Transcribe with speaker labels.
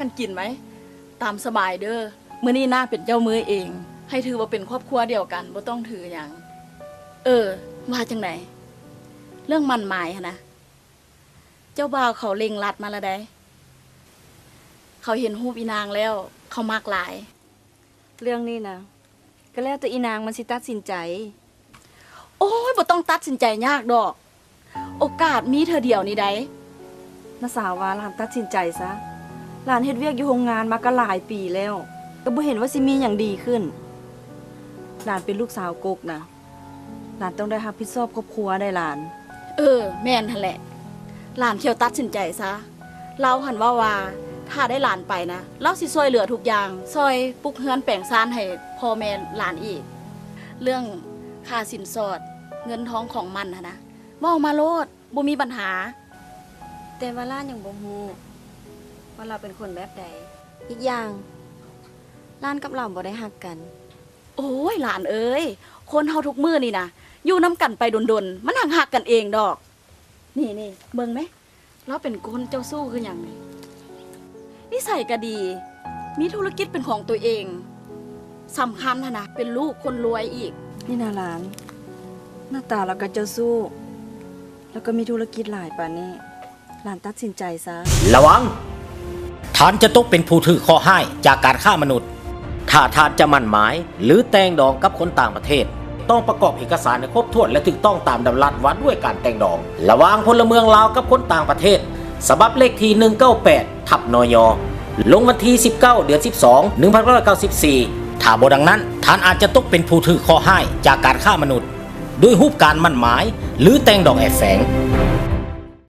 Speaker 1: กันกินไหมตามสบายเด้อมื้อนี้นาเป็นเจ้ามือเอง ให้ถือว่าเป็นครอบครัวเดียวกันบ่ต้องถือหยังว่าจังไหนเรื่องมันหมายหั่นนะเจ้าบ่าวเขาเล็งลัดมาแล้วได้เขาเห็นรูปอีนางแล้วเขามักหลาย
Speaker 2: เรื่องนี้นะก็แล้วแต่อีนางมันสิตัดสินใจ
Speaker 1: โอ้ยบ่ต้องตัดสินใจยากดอก โอกาสมีเธอเดียวนี่ได้
Speaker 2: น้าสาวว่าหลานตัดสินใจซะหลานเฮ็ดเวียกอยู่โรงงานมาก็หลายปีแล้วก็บ่เห็นว่าสิมีหยังดีขึ้นหลานเป็นลูกสาวกกนะหลานต้องได้รับผิดชอบครอบครัวได้หลาน
Speaker 1: แม่นหั่นแหละหลานเที่ยวตัดสินใจซะเราหันว่าถ้าได้หลานไปนะเราสิช่วยเหลือทุกอย่างช่วยปลุกเฮือนแปลงซ่านให้พ่อแม่หลานอีก เรื่องค่าสินสอดเงินทองของมันนะเว้ามาโลดบ่มีปัญหา
Speaker 2: แต่ว่าหลานยังบ่ฮู้ว่าเราเป็นคนแบบใดอีกอย่างหลานกับเราบ่ได้ฮักกัน
Speaker 1: โอ้ยหลานเอ้ยคนเฮาทุกมื้อนี่นะอยู่น้ำกันไปดนๆมันหักกันเองดอกนี่เบิ่งไหมเราเป็นคนเจ้าสู้คือหยังนี่นิสัยก็ดีมีธุรกิจเป็นของตัวเองสำคัญนะเป็นลูกคนรวยอีก
Speaker 2: นี่นะหลาน หน้าตาเราก็เจ้าสู้ แล้วก็มีธุรกิจหลายป่านนี้หลานตัดสินใจซะ
Speaker 3: ระวังท่านจะตกเป็นผู้ถือข้อห้ายจากการฆ่ามนุษย์ถ้าท่านจะมั่นหมายหรือแต่งดองกับคนต่างประเทศต้องประกอบเอกสารให้ครบถ้วนและถูกต้องตามดำรัสวัดด้วยการแต่งดองระหว่างพลเมืองลาวกับคนต่างประเทศฉบับเลขที่198/นยลงวันที่19 เดือน 12 1994ถ้าบ่ดังนั้นท่านอาจจะตกเป็นผู้ถือข้อห้ายจากการฆ่ามนุษย์ด้วยรูปการมั่นหมายหรือแต่งดองแอบแฝง